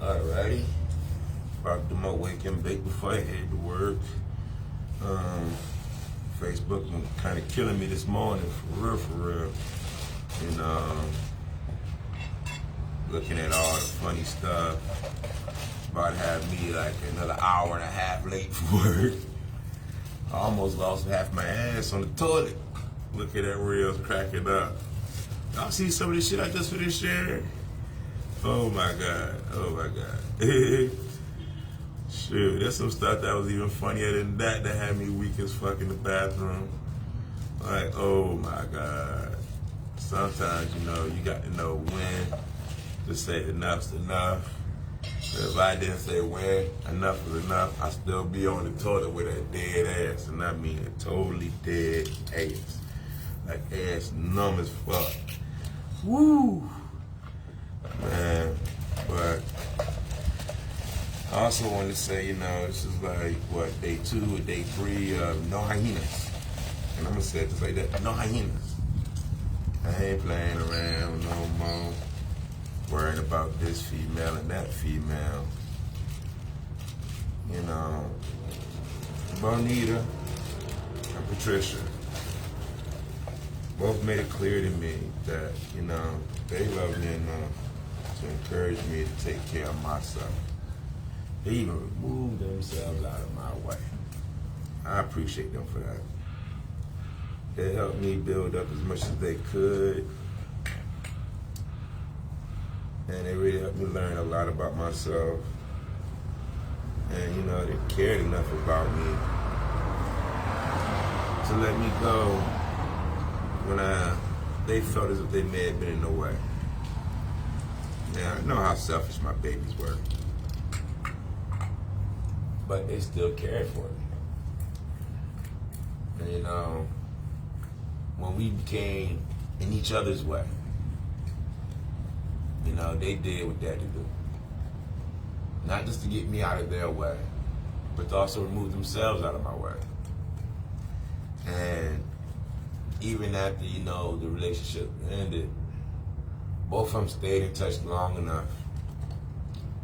Alrighty. About to my wake and bake before I head to work. Facebook been kind of killing me this morning, for real. And looking at all the funny stuff. About to have me like another hour and a half late for work. I almost lost half my ass on the toilet. Looking at reels, cracking up. Y'all see some of this shit I just finished sharing? Oh my God. Shoot, there's some stuff that was even funnier than that had me weak as fuck in the bathroom. Like, oh my God. Sometimes, you got to know when to say enough's enough. If I didn't say when enough is enough, I still be on the toilet with a dead ass. And I mean a totally dead ass. Like ass numb as fuck. Woo! Man, but I also wanted to say, this is like, day 2 or day 3 of No Hyenas. And I'm going to say it just like that, No Hyenas. I ain't playing around no more, worrying about this female and that female. Bonita and Patricia both made it clear to me that, they love me enough to encourage me to take care of myself. They even removed themselves out of my way. I appreciate them for that. They helped me build up as much as they could. And they really helped me learn a lot about myself. And, they cared enough about me to let me go when they felt as if they may have been in the way. Now, I know how selfish my babies were. But they still cared for me. And when we became in each other's way, they did what they had to do. Not just to get me out of their way, but to also remove themselves out of my way. And even after, the relationship ended, both of them stayed in touch long enough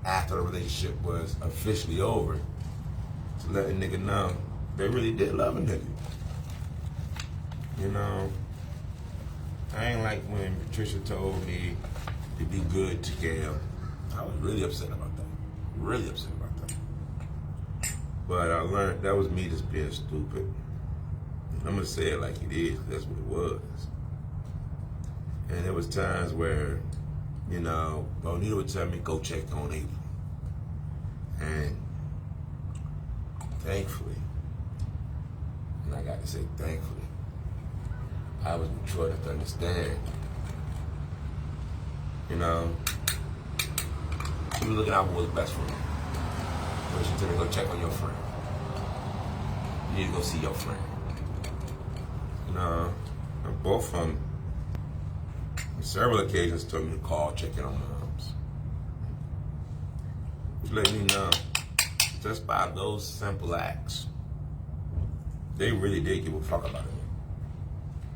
after the relationship was officially over to let a nigga know they really did love a nigga. I ain't like when Patricia told me to be good to Gail. I was really upset about that. Really upset about that. But I learned that was me just being stupid. I'm gonna say it like it is, 'cause that's what it was. And there was times where, Bonita would tell me, go check on April. And thankfully, and I got to say thankfully, I was mature enough to understand. She was looking out for what's best for me. But she told me, go check on your friend. You need to go see your friend. And both of them, on several occasions, told me to call, check in on moms. Which let me know, just by those simple acts, they really did give a fuck about it.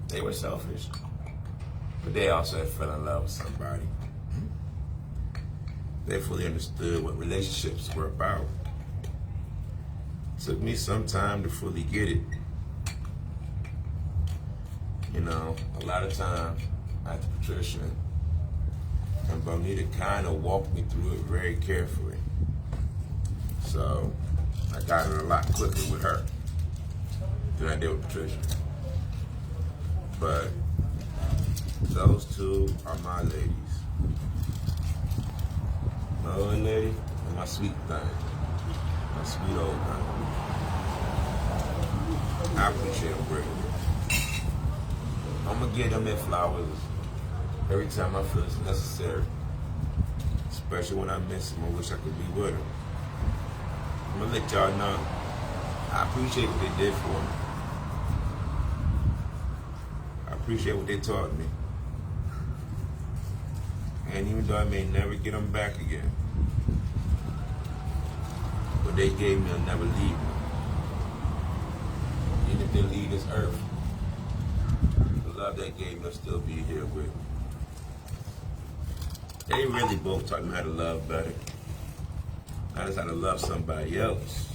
They were selfish, but they also had fell in love with somebody. They fully understood what relationships were about. It took me some time to fully get it. A lot of times, after Patricia and Bonita kind of walked me through it very carefully. So I got it a lot quicker with her than I did with Patricia. But those two are my ladies. My old lady and my sweet thing. My sweet old thing. I appreciate them greatly. I'm gonna give them their flowers every time I feel it's necessary. Especially when I miss them or wish I could be with them. I'm gonna let y'all know I appreciate what they did for me. I appreciate what they taught me. And even though I may never get them back again, what they gave me will never leave me. Even if they leave this earth, the love they gave me will still be here with me. They really both taught me how to love better. Not just how to love somebody else,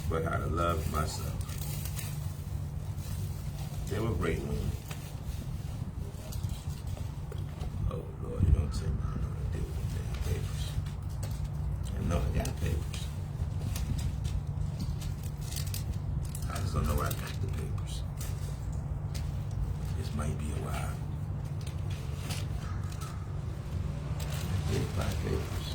but how to love myself. They were great women. Oh Lord, you don't tell me I know what to do with the damn papers. I know I got papers. I just don't know where I got the papers. This might be a while. I did buy papers.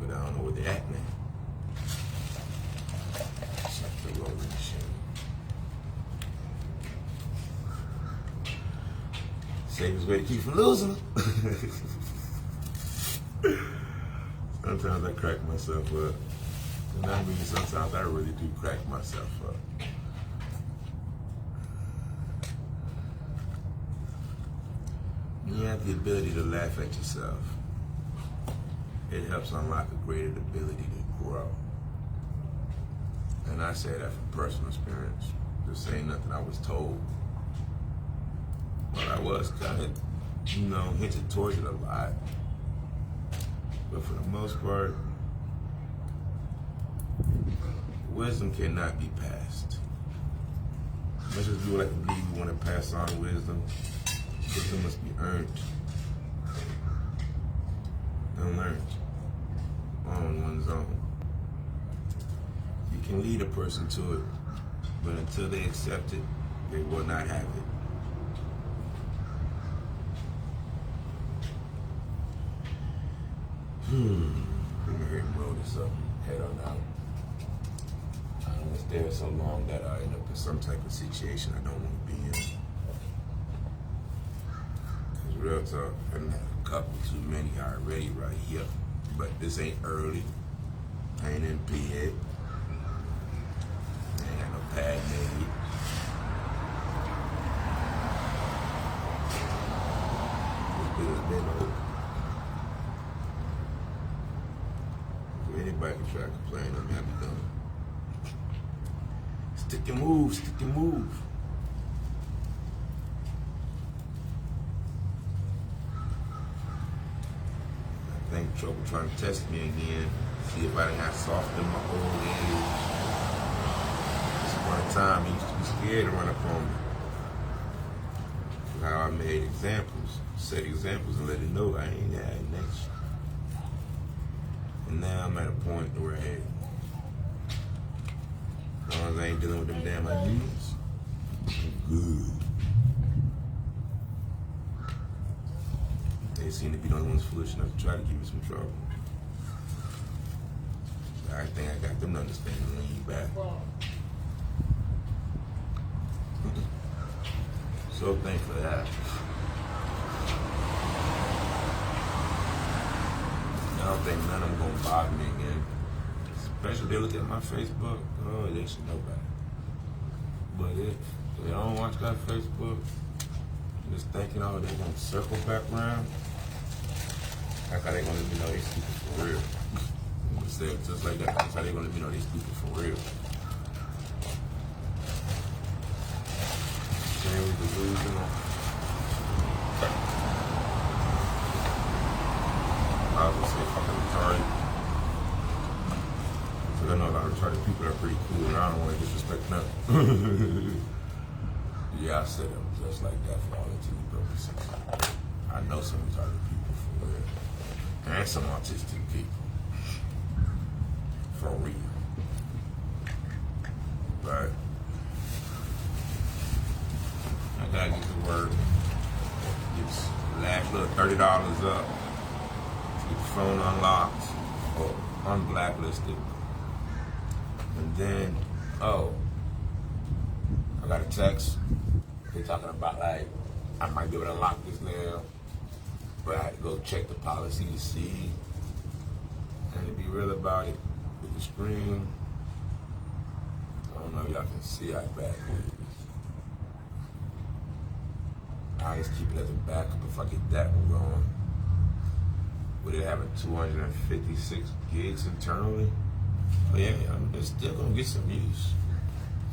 But I don't know where they're at now. Except the rolling machine. Safest way to keep from losing them. Sometimes I crack myself up. And I mean, sometimes I really do crack myself up. When you have the ability to laugh at yourself, it helps unlock a greater ability to grow. And I say that from personal experience. This ain't nothing I was told. But I was kind of, hinted towards it a lot. But for the most part, wisdom cannot be passed. As much as we would like to believe we want to pass on wisdom, wisdom must be earned and learned on one's own. You can lead a person to it, but until they accept it, they will not have it. Let me hear him roll this up, head on out. I don't want to stay there so long that I end up in some type of situation I don't want to be in. Because real talk, I done had a couple too many already right here. But this ain't early. I ain't in bed. I ain't got no pad made. This bitch been open. If anybody can try to complain, I'm happy done. Stick and move, stick and move. I think trouble trying to test me again, see if I done got soft in my old age. This one time he used to be scared to run up on me. How I made examples, set examples and let it know I ain't had next. And now I'm at a point where, hey, as long as I ain't dealing with them damn ideas, I'm good. They seem to be the only ones foolish enough to try to give me some trouble. I think I got them to understand and lean back. So thankful for that. I don't think none of them gonna bother me again. Especially if they look at my Facebook, oh, they should know better. But if they don't watch that Facebook, just thinking, oh, they're gonna circle back around, that's how they gonna let me know they stupid for real. I'm gonna say it just like that. That's how they gonna let me know they stupid for real. Extremely delusional. I was gonna say fucking retarded. Because I know a lot of retarded people are pretty cool and I don't want to disrespect nothing. Yeah, I said them just like that for all intents and purposes. I know some retarded people for real. And some autistic people. For real. But I gotta get to work. Get the last little $30 up. Get the phone unlocked or unblacklisted. And then, I got a text. They're talking about like, I might be able to unlock this now, but I had to go check the policy to see. And to be real about it, with the screen, I don't know if y'all can see how bad it is. I just keep it as a backup if I get that one going. With it having 256 gigs internally, but yeah, I'm still gonna get some use.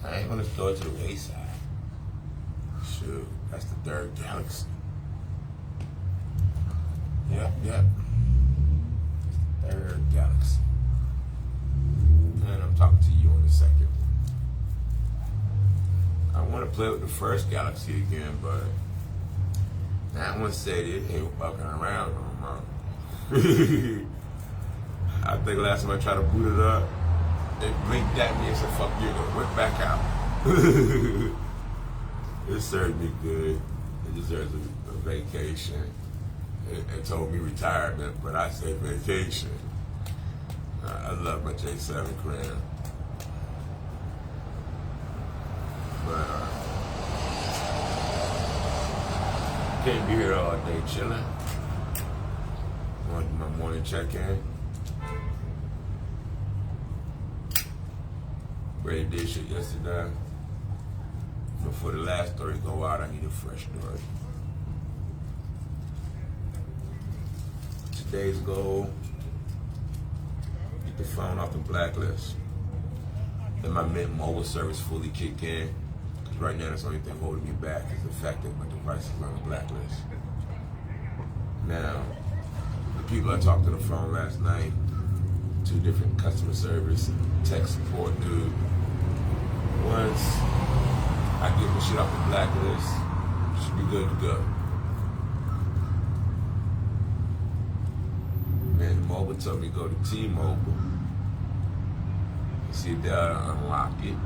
I ain't gonna throw it to the wayside. Shoot, that's the third galaxy. Yep. That's the third galaxy. And I'm talking to you in a second. I want to play with the first galaxy again, but that one said it ain't fucking around no more. I think last time I tried to boot it up, it blinked at me and said, fuck you, and went back out. It served me good. It deserves a vacation. It told me retirement, but I say vacation. I love my J7 Crown. But can't be here all day chilling. Want to do my morning check-in. Brady did shit yesterday. Before the last story go out, I need a fresh story. Today's goal: get the phone off the blacklist. Let my Mint Mobile service fully kick in. Because right now, that's the only thing holding me back is the fact that my device is on the blacklist. Now, the people I talked to the phone last night, 2 different customer service and tech support dude. Once I get my shit off the blacklist, should be good to go. Mint Mobile told me to go to T-Mobile and see if they'll unlock it.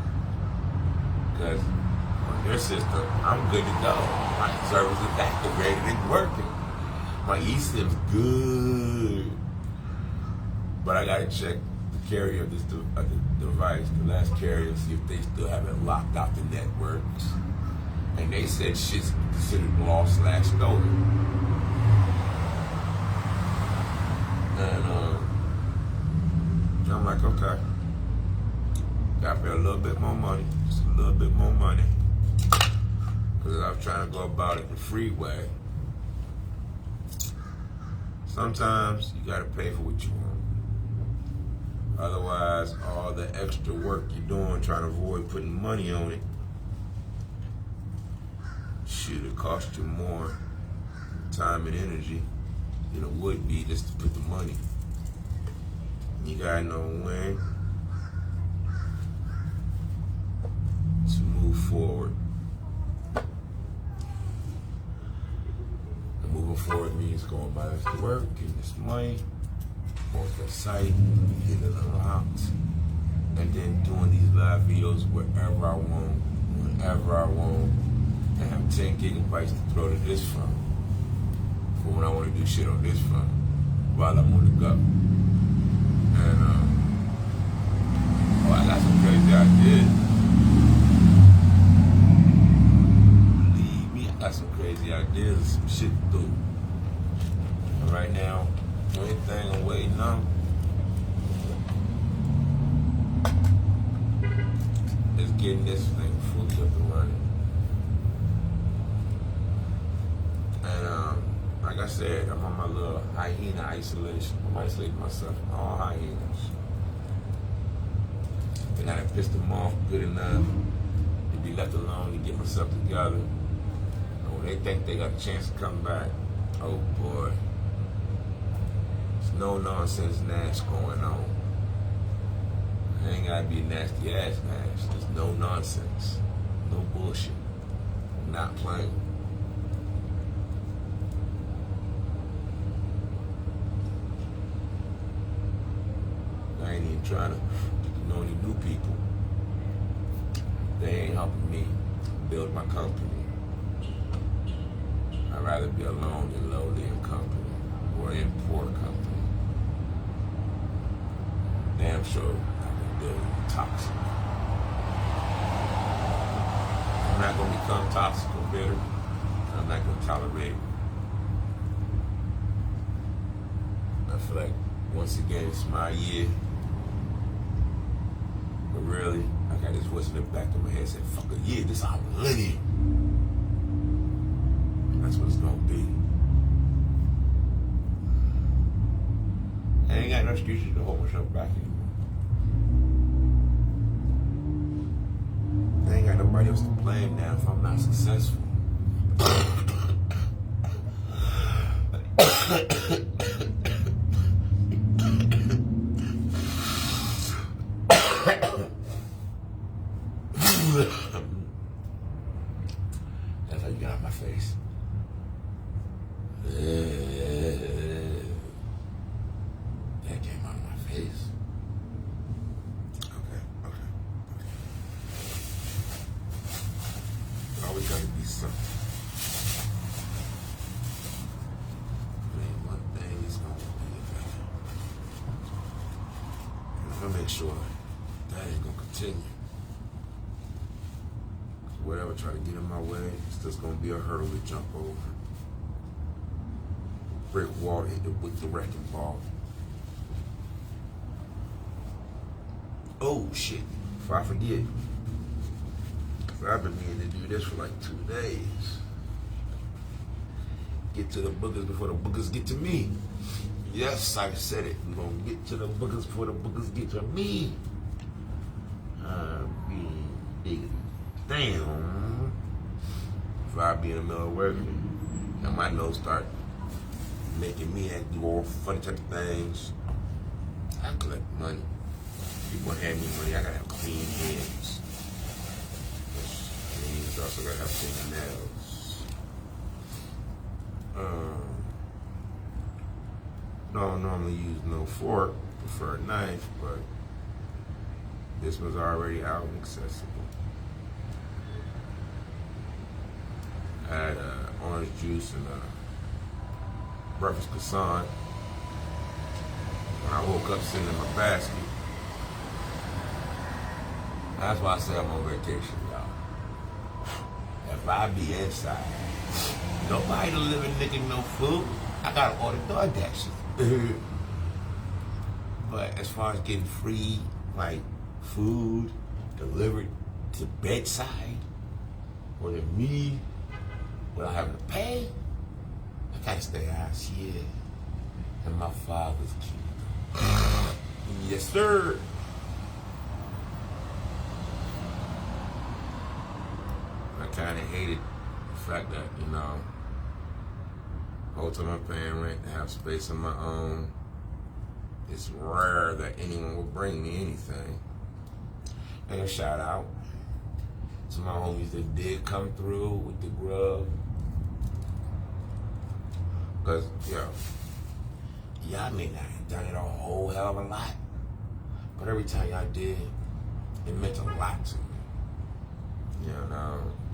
Because on their system, I'm good to go. My service is activated and working. My eSIM's good. But I gotta check the carrier of this device, the last carrier, see if they still haven't locked out the networks. And they said shit's considered lost/stolen. And I'm like, okay. Gotta pay a little bit more money, just a little bit more money. Because I was trying to go about it the free way. Sometimes you gotta pay for what you want. Otherwise, all the extra work you're doing trying to avoid putting money on it should have cost you more time and energy than it would be just to put the money. You gotta know when to move forward. And moving forward means going by this work, getting this money, going to the site, getting it unlocked, and then doing these live videos wherever I want, whenever I want, and have 10 gigabytes to throw to this phone for when I want to do shit on this phone while I'm on the go. And I got some crazy ideas. Believe me, I got some crazy ideas and some shit to do. And right now, the only thing I'm waiting on is getting this thing fully up and running. And like I said, I'm on my little hyena isolation. I'm isolating myself from all hyenas. And I done pissed them off good enough to be left alone to get myself together. And when they think they got a chance to come back, oh boy. There's no nonsense Nash going on. It ain't gotta be a nasty ass Nash. There's no nonsense. No bullshit. I'm not playing. I ain't even trying to know any new people. They ain't helping me build my company. I'd rather be alone than lonely in company or in poor company. Damn sure I can deal with toxic. I'm not gonna become toxic or bitter. I'm not gonna tolerate it. I feel like once again it's my year. But really, I got this voice in the back of my head saying, fuck a year, this our millennium. That's what it's gonna be. I ain't got no excuses to hold myself back anymore. everybody else to blame now if I'm not successful. That's how you got out my face. That came out of my face. Okay. Always gotta be something. One thing is gonna be better. I'm gonna make sure that ain't gonna continue. Whatever try to get in my way, it's just gonna be a hurdle to jump over. Brick wall hit with the wrecking ball. Oh shit! Before I forget, I've been meaning to do this for like 2 days. Get to the boogers before the boogers get to me. Yes, I said it. We're gonna get to the boogers before the boogers get to me. Damn. If I be in the middle of working, and my nose start making me do all funny type of things, I collect money. People hand me money, I gotta have clean hands. Which means I also gotta have clean nails. Don't normally use no fork, prefer a knife, but this was already out and accessible. I had orange juice and breakfast croissant. When I woke up sitting in my basket. That's why I say I'm on vacation, y'all. If I be inside, nobody delivering nigga no food, I gotta order DoorDash. But as far as getting free, like food delivered to bedside, or to me, without having to pay, I gotta stay out here in my Father's kingdom. Yes, sir. I kind of hated the fact that, whole time I'm paying rent to have space of my own. It's rare that anyone will bring me anything. And a shout out to my homies that did come through with the grub. Because, y'all may not have done it a whole hell of a lot, but every time y'all did, it meant a lot to me.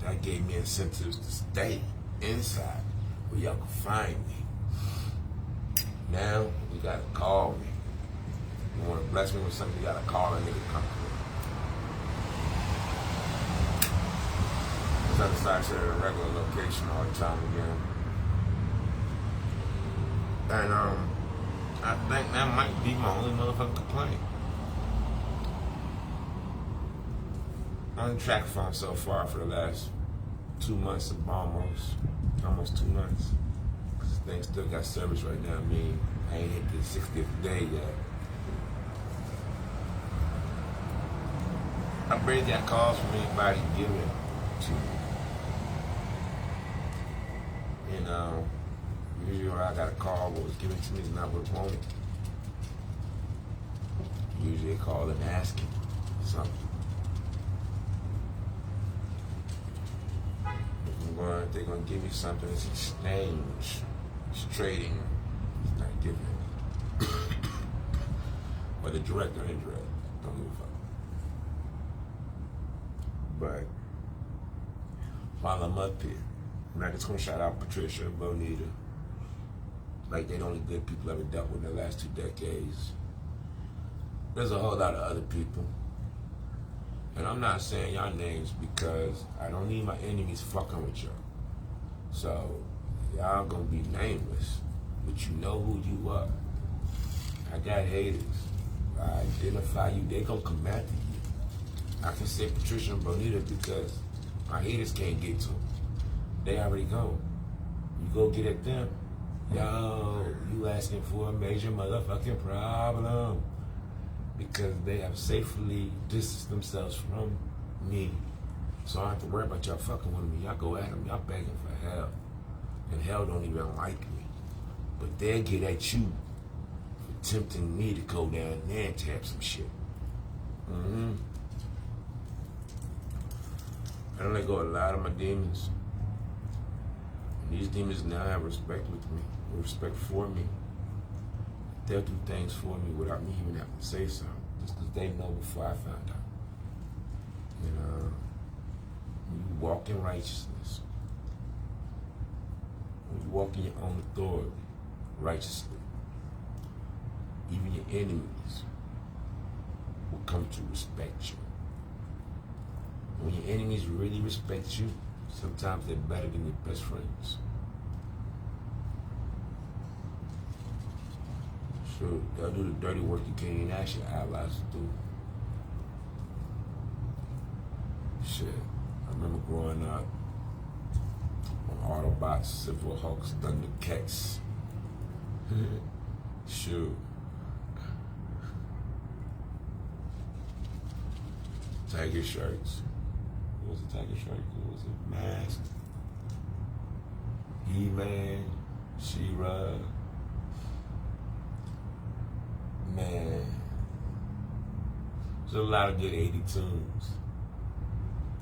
That gave me incentives to stay inside where y'all could find me. Now, you gotta call me. You wanna bless me with something, you gotta call a nigga come through. I decided to at a regular location all the time again. And I think that might be my only motherfucking complaint. On track phone so far for the last 2 months of almost 2 months. Cause this thing still got service right now. I mean, I ain't hit the 60th day yet. I barely got calls from anybody giving to me. Usually when I got a call, what was given to me is not what it wanted. Usually they call and asking something. If they're going to give me something, it's exchange. It's trading. It's not giving. Whether direct or indirect, don't give a fuck. But while I'm up here, I'm not just going to shout out Patricia and Bonita. Like they're the only good people I ever dealt with in the last 2 decades. There's a whole lot of other people. And I'm not saying y'all names because I don't need my enemies fucking with y'all. So y'all gonna be nameless, but you know who you are. I got haters. I identify you, they gonna come after you. I can say Patricia and Bonita because my haters can't get to them. They already gone. You go get at them. Yo, you asking for a major motherfucking problem. Because they have safely distanced themselves from me. So I don't have to worry about y'all fucking with me. Y'all go at them, y'all begging for hell. And hell don't even like me. But they'll get at you for tempting me to go down there and tap some shit. I don't let go of a lot of my demons. And these demons now have respect with me, respect for me. They'll do things for me without me even having to say something, just because they know before I found out. You know, when you walk in righteousness, when you walk in your own authority, righteously, even your enemies will come to respect you. When your enemies really respect you, sometimes they're better than your best friends. Sure, they'll do the dirty work you can't even ask your allies to do. Shit, I remember growing up on Autobots, Civil Hulks, Thundercats. Shoot. Tiger Sharks. What was it, Tiger Shark? What was it? Mask. He-Man. She-Ra. Man. There's a lot of good 80 tunes.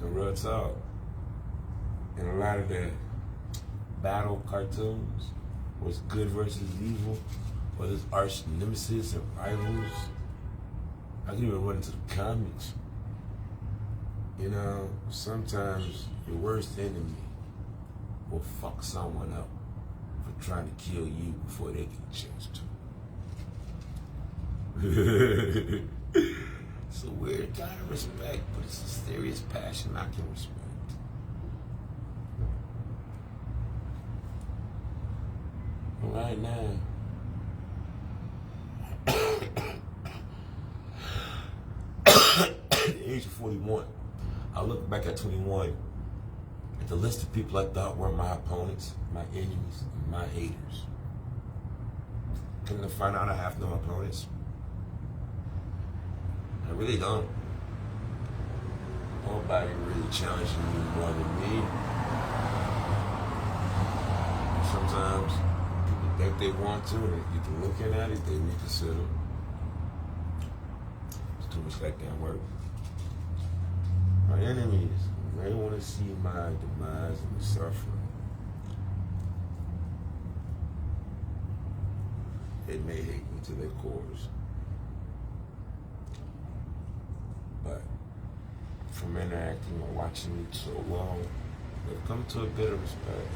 The real talk. And a lot of the battle cartoons was good versus evil, or this arch nemesis and rivals. I can even run into the comics. You know, sometimes your worst enemy will fuck someone up for trying to kill you before they get a chance to. It's a weird kind of respect, but it's a serious passion I can respect. But right now, at the age of 41, I look back at 21 at the list of people I thought were my opponents, my enemies, and my haters. Come to find out I have no opponents. I really don't. Nobody really challenging me more than me. Sometimes people think they want to, and if you can looking at it, they reconsider. It's too much goddamn work. My enemies, they want to see my demise and suffering. They may hate me to their cores. But from interacting or watching me so long, they've come to a bit of respect.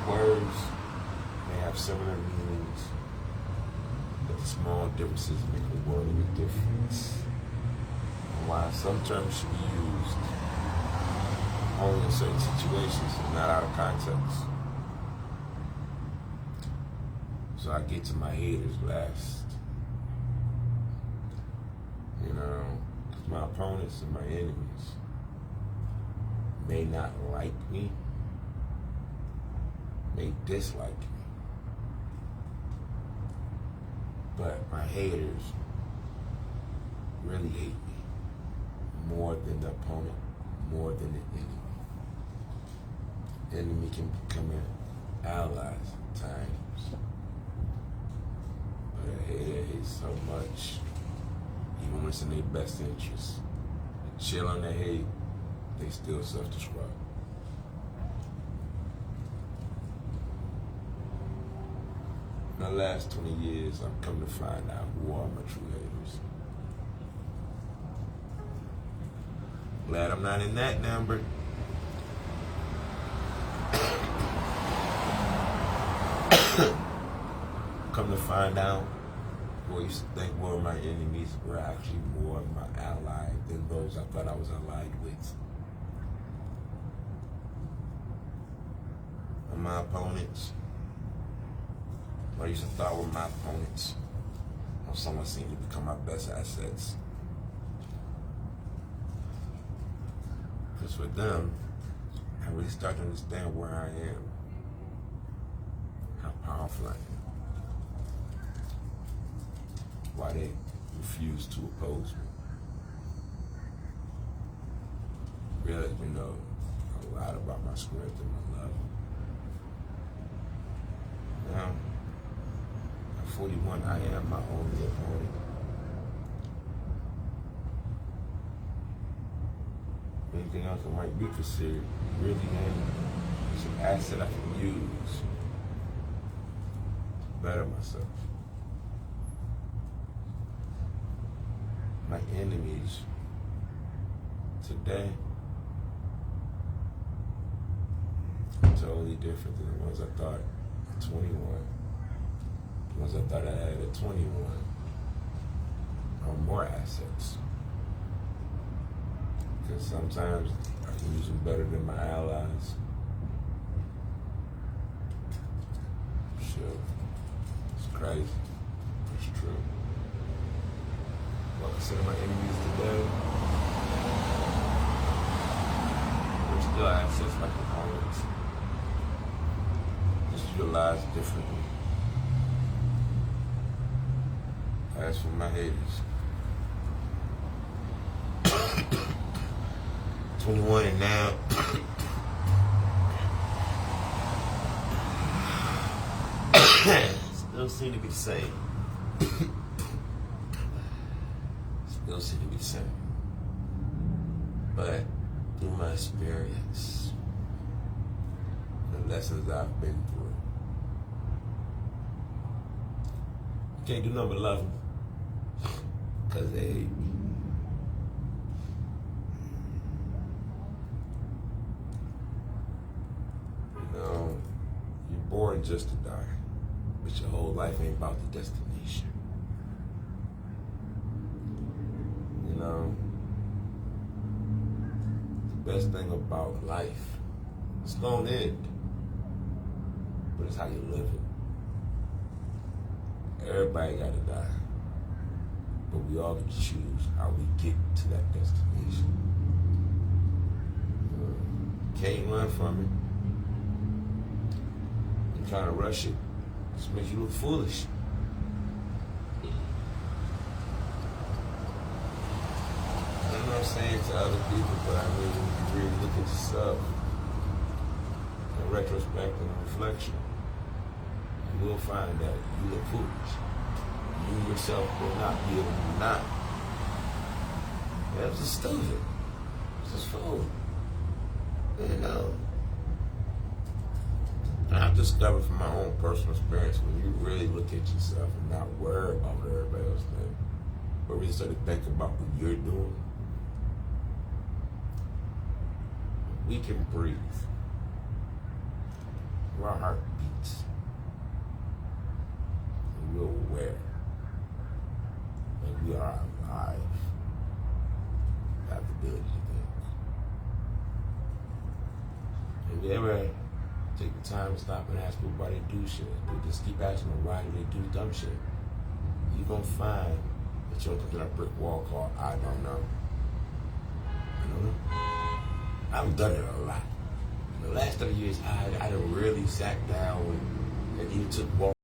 Words may have similar meanings, but the small differences make a world of a difference. And while some terms should be used only in certain situations and not out of context. So I get to my haters last. You know, because my opponents and my enemies may not like me, may dislike me. But my haters really hate me more than the opponent, more than the enemy. Enemy can become an ally sometimes. But a hater hates so much, even when it's in their best interest. They chill on their hate, they still self-destruct. In the last 20 years, I've come to find out who are my true haters. Glad I'm not in that number. Come to find out, who I used to think were my enemies were actually more of my allies than those I thought I was allied with. And my opponents, what I used to thought were my opponents, or someone seemed to become my best assets. Because for them, I really start to understand where I am, how powerful I am, why they refuse to oppose me. Really let me know a lot about my strength and my love. Now, at 41, I am my only opponent. Anything else that might be considered really is an asset I can use to better myself. My enemies today are totally different than the ones I thought at 21. The ones I thought I had at 21 are more assets. Because sometimes I can use them better than my allies. Sure. It's crazy. It's true. What I consider my enemies today, they're still assets like opponents. Just utilized differently. As for my haters, 21 and now, still seem to be the same. Still seem to be the same. But through my experience, the lessons I've been through, you can't do nothing but love them. Because they hate me. You know, you're born just to die, but your whole life ain't about the destination. You know, the best thing about life, it's gonna end, but it's how you live it. Everybody gotta die. But we all get to choose how we get to that destination. Can't run from it. And trying to rush it just makes you look foolish. I'm not saying to other people, but I mean, when you really look at yourself in retrospect and reflection, you will find that you look foolish. You yourself will not be able to deny. That was just stupid. It's just fool. You know. I've discovered from my own personal experience, when you really look at yourself and not worry about what everybody else thinks, but really start to think about what you're doing, we can breathe. Our heart beats. And we're aware. And we are alive. We have the ability to think. If you ever take the time to stop and ask people why they do shit, or just keep asking them why do they do dumb shit, you're going to find that you're going to that brick wall called I don't know. I don't know. I've done it a lot. In the last 30 years, I done really sat down and even took walks